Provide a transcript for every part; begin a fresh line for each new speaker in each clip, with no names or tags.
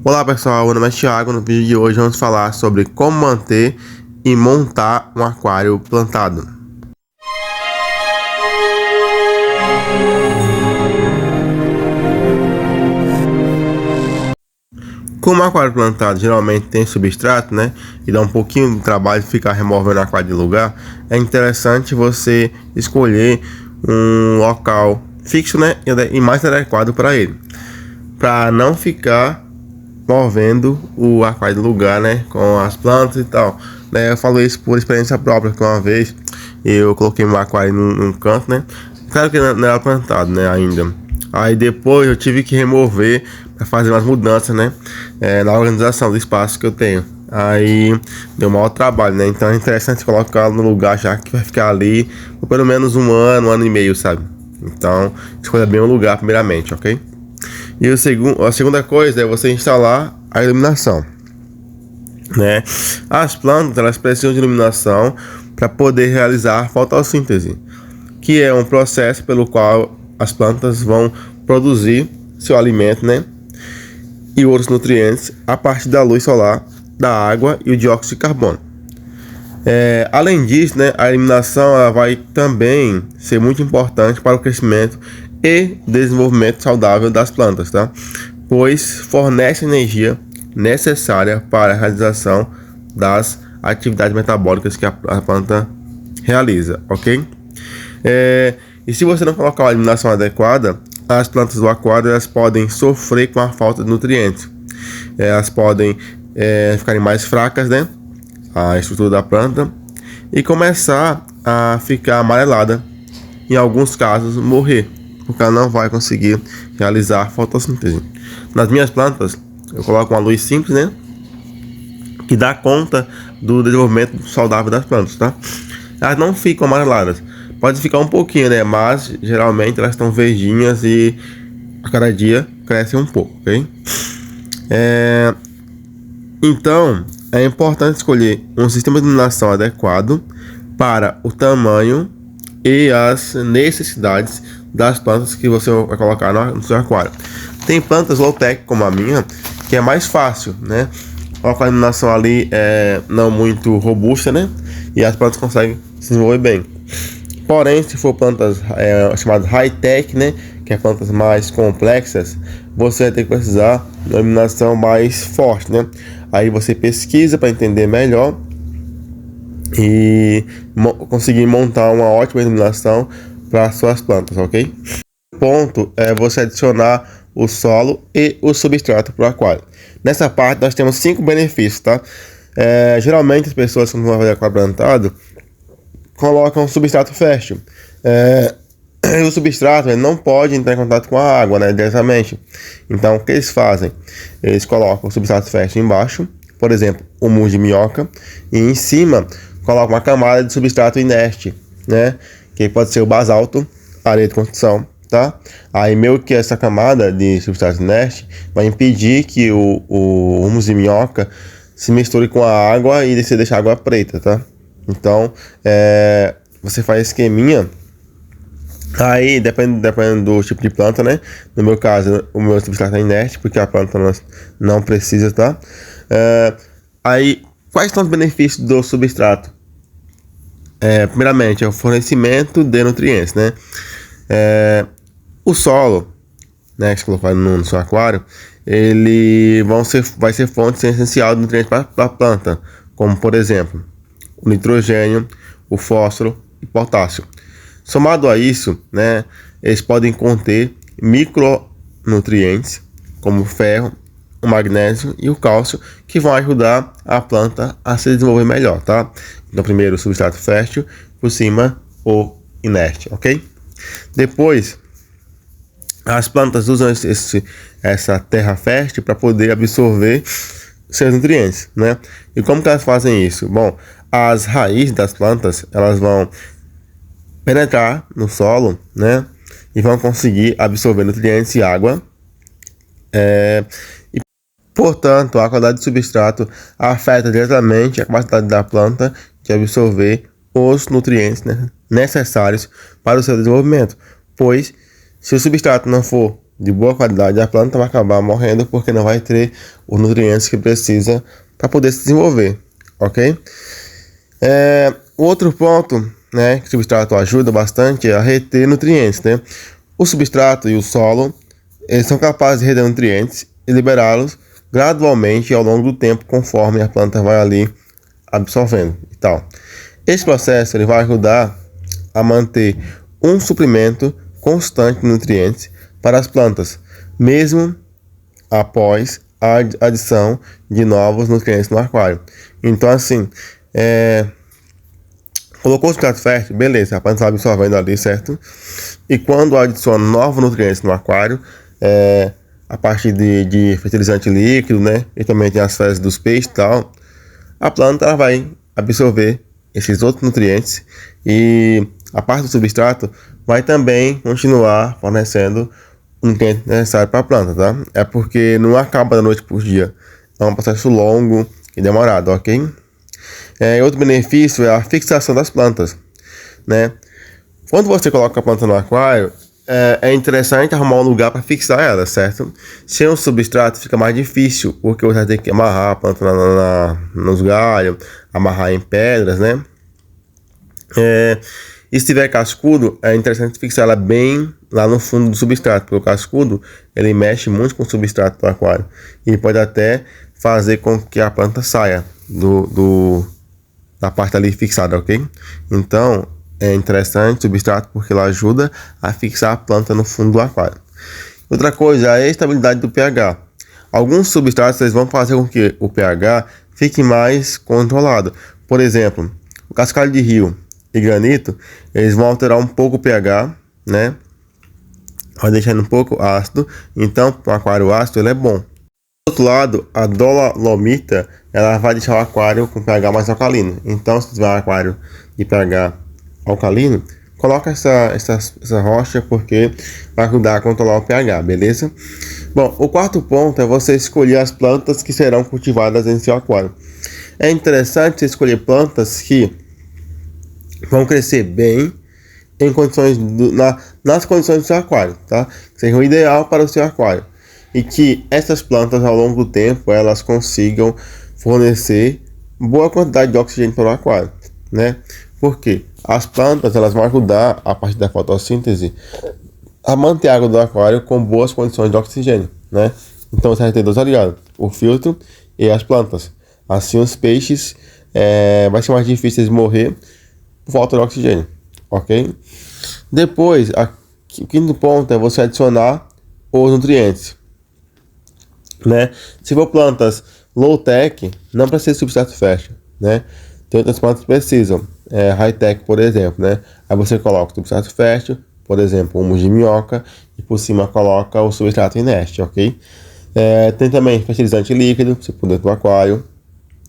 Olá pessoal, meu nome é Thiago. No vídeo de hoje vamos falar sobre como manter e montar um aquário plantado. Como o aquário plantado geralmente tem substrato, né, e dá um pouquinho de trabalho ficar removendo o aquário de lugar, é interessante você escolher um local fixo, né, e mais adequado para ele, para não ficar movendo o aquário do lugar, né, com as plantas e tal, né. Eu falo isso por experiência própria, que uma vez eu coloquei meu aquário num canto, né, claro que não era plantado, né, ainda. Aí depois eu tive que remover para fazer umas mudanças, né, na organização do espaço que eu tenho. Aí deu maior trabalho, né, então é interessante colocar no lugar já que vai ficar ali por pelo menos um ano e meio, sabe. Então escolha bem o lugar primeiramente, ok? E a segunda coisa é você instalar a iluminação, né? As plantas elas precisam de iluminação para poder realizar fotossíntese, que é um processo pelo qual as plantas vão produzir seu alimento, né? E outros nutrientes a partir da luz solar, da água e o dióxido de carbono. Além disso, né, a iluminação ela vai também ser muito importante para o crescimento e desenvolvimento saudável das plantas, tá? Pois fornece energia necessária para a realização das atividades metabólicas que a planta realiza, ok? E se você não colocar uma iluminação adequada, as plantas do aquário elas podem sofrer com a falta de nutrientes. Elas podem ficarem mais fracas, né? A estrutura da planta e começar a ficar amarelada, em alguns casos morrer, porque ela não vai conseguir realizar fotossíntese. Nas minhas plantas eu coloco uma luz simples, né, que dá conta do desenvolvimento saudável das plantas, tá? Elas não ficam amareladas, pode ficar um pouquinho, né, mas geralmente elas estão verdinhas e a cada dia crescem um pouco, ok? Então é importante escolher um sistema de iluminação adequado para o tamanho e as necessidades das plantas que você vai colocar no seu aquário. Tem plantas low-tech como a minha, que é mais fácil, né? Colocar a iluminação ali não muito robusta, né? E as plantas conseguem se desenvolver bem. Porém, se for plantas chamadas high-tech, né? Que é plantas mais complexas, você vai ter que precisar de uma iluminação mais forte, né? Aí você pesquisa para entender melhor e conseguir montar uma ótima iluminação para suas plantas, ok? O ponto é você adicionar o solo e o substrato para o aquário. Nessa parte nós temos 5 benefícios, tá? Geralmente as pessoas quando vão fazer aquário plantado colocam substrato fértil. O substrato não pode entrar em contato com a água, né, diretamente. Então o que eles fazem? Eles colocam o substrato fértil embaixo, por exemplo, o humus de minhoca, e em cima colocam uma camada de substrato inerte, né, que pode ser o basalto, areia de construção, tá? Aí meio que essa camada de substrato inerte vai impedir que o humus de minhoca se misture com a água e você deixa a água preta, tá? Então você faz esqueminha. Aí dependendo do tipo de planta, né? No meu caso, o meu substrato é inerte, porque a planta não precisa, tá? Aí, quais são os benefícios do substrato? Primeiramente, é o fornecimento de nutrientes, né? O solo, né, que você colocou no seu aquário, ele vai ser fonte essencial de nutrientes para a planta, como por exemplo, o nitrogênio, o fósforo e potássio. Somado a isso, né, eles podem conter micronutrientes como o ferro, o magnésio e o cálcio, que vão ajudar a planta a se desenvolver melhor, tá? Então primeiro o substrato fértil, por cima o inerte, ok? Depois as plantas usam essa terra fértil para poder absorver seus nutrientes, né? E como que elas fazem isso? Bom, as raízes das plantas elas vão penetrar no solo, né, e vão conseguir absorver nutrientes e água, e portanto a qualidade do substrato afeta diretamente a capacidade da planta de absorver os nutrientes, né, necessários para o seu desenvolvimento, pois se o substrato não for de boa qualidade, a planta vai acabar morrendo porque não vai ter os nutrientes que precisa para poder se desenvolver, ok? O outro ponto, né, que o substrato ajuda bastante é a reter nutrientes, né? O substrato e o solo, eles são capazes de reter nutrientes e liberá-los gradualmente ao longo do tempo, conforme a planta vai ali absorvendo e tal. Esse processo ele vai ajudar a manter um suprimento constante de nutrientes para as plantas, mesmo após a adição de novos nutrientes no aquário. Então, assim, colocou o substrato fértil, beleza, a planta está absorvendo ali, certo? E quando adiciona novos nutrientes no aquário, a partir de fertilizante líquido, né? E também tem as fezes dos peixes e tal, a planta ela vai absorver esses outros nutrientes e a parte do substrato vai também continuar fornecendo o nutriente necessário para a planta, tá? É porque não acaba da noite por dia, é um processo longo e demorado, ok? Outro benefício é a fixação das plantas, né? Quando você coloca a planta no aquário, é interessante arrumar um lugar para fixar ela, certo? Sem um substrato fica mais difícil, porque você vai ter que amarrar a planta nos galhos, amarrar em pedras, né? E se tiver cascudo, é interessante fixar ela bem lá no fundo do substrato, porque o cascudo ele mexe muito com o substrato do aquário e pode até fazer com que a planta saia da parte ali fixada, ok? Então é interessante o substrato porque ela ajuda a fixar a planta no fundo do aquário. Outra coisa é a estabilidade do pH. Alguns substratos eles vão fazer com que o pH fique mais controlado. Por exemplo, o cascalho de rio e granito, eles vão alterar um pouco o pH, né? Vai deixando um pouco ácido. Então, o aquário ácido ele é bom. Do outro lado, a dolomita, ela vai deixar o aquário com pH mais alcalino. Então, se tiver um aquário de pH alcalino, coloca essa rocha porque vai ajudar a controlar o pH, beleza? Bom, o quarto ponto é você escolher as plantas que serão cultivadas em seu aquário. É interessante você escolher plantas que vão crescer bem em condições nas condições do seu aquário, tá? Que seja o ideal para o seu aquário e que essas plantas ao longo do tempo elas consigam fornecer boa quantidade de oxigênio para o aquário, né? Porque as plantas elas vão ajudar a partir da fotossíntese a manter a água do aquário com boas condições de oxigênio, né? Então você vai ter dois aliados, o filtro e as plantas. Assim os peixes vai ser mais difícil de morrer por falta de oxigênio, ok? Depois, o quinto ponto é você adicionar os nutrientes, né? Se for plantas low tech, não precisa de substrato fértil, né? Tem outras plantas que precisam, high tech, por exemplo, né? Aí você coloca o substrato fértil, por exemplo, humus de minhoca, e por cima coloca o substrato inerte, ok? Tem também fertilizante líquido, se for dentro do aquário,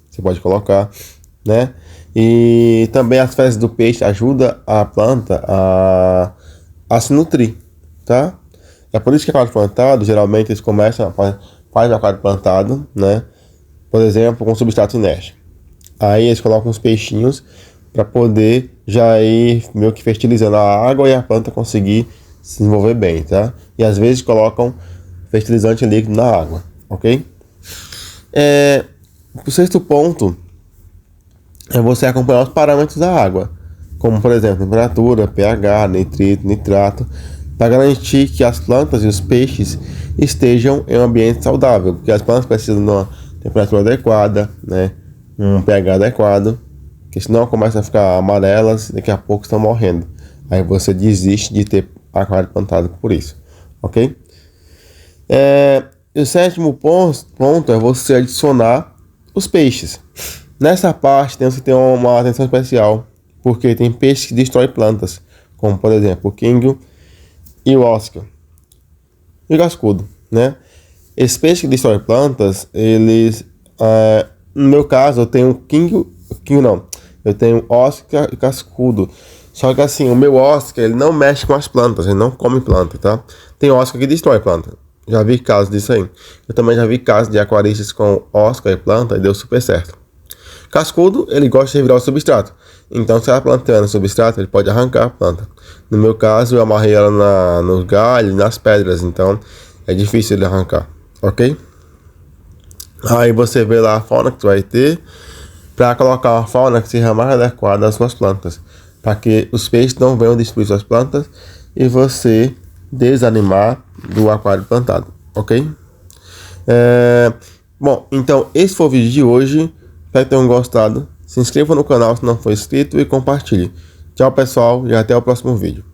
você pode colocar, né? E também as fezes do peixe ajudam a planta a se nutrir, tá? É por isso que aquário plantado, geralmente eles começam, faz o aquário plantado, né? Por exemplo, com substrato inerte. Aí eles colocam os peixinhos para poder já ir meio que fertilizando a água e a planta conseguir se desenvolver bem, tá? E às vezes colocam fertilizante líquido na água, ok? O sexto ponto é você acompanhar os parâmetros da água, como por exemplo, temperatura, pH, nitrito, nitrato, para garantir que as plantas e os peixes estejam em um ambiente saudável, porque as plantas precisam de uma temperatura adequada, né? Um pH adequado, porque senão começam a ficar amarelas e daqui a pouco estão morrendo. Aí você desiste de ter aquário plantado por isso, ok? O sétimo ponto é você adicionar os peixes. Nessa parte temos que ter uma atenção especial, porque tem peixes que destroem plantas, como por exemplo o quingo e o oscar e o cascudo, né? Esses peixes que destroem plantas, eles, no meu caso, eu tenho eu tenho oscar e cascudo. Só que assim, o meu oscar, ele não mexe com as plantas, ele não come planta, tá? Tem oscar que destrói planta. Já vi casos disso aí. Eu também já vi casos de aquaristas com oscar e planta e deu super certo. Cascudo, ele gosta de revirar o substrato. Então, se a planta estiver no substrato, ele pode arrancar a planta. No meu caso, eu amarrei ela nos galhos, nas pedras, então é difícil ele arrancar, ok? Aí você vê lá a fauna que tu vai ter, para colocar uma fauna que seja mais adequada às suas plantas, para que os peixes não venham destruir suas plantas e você desanimar do aquário plantado, ok? Bom, então esse foi o vídeo de hoje. Espero que tenham gostado. Se inscreva no canal se não for inscrito e compartilhe. Tchau, pessoal, e até o próximo vídeo.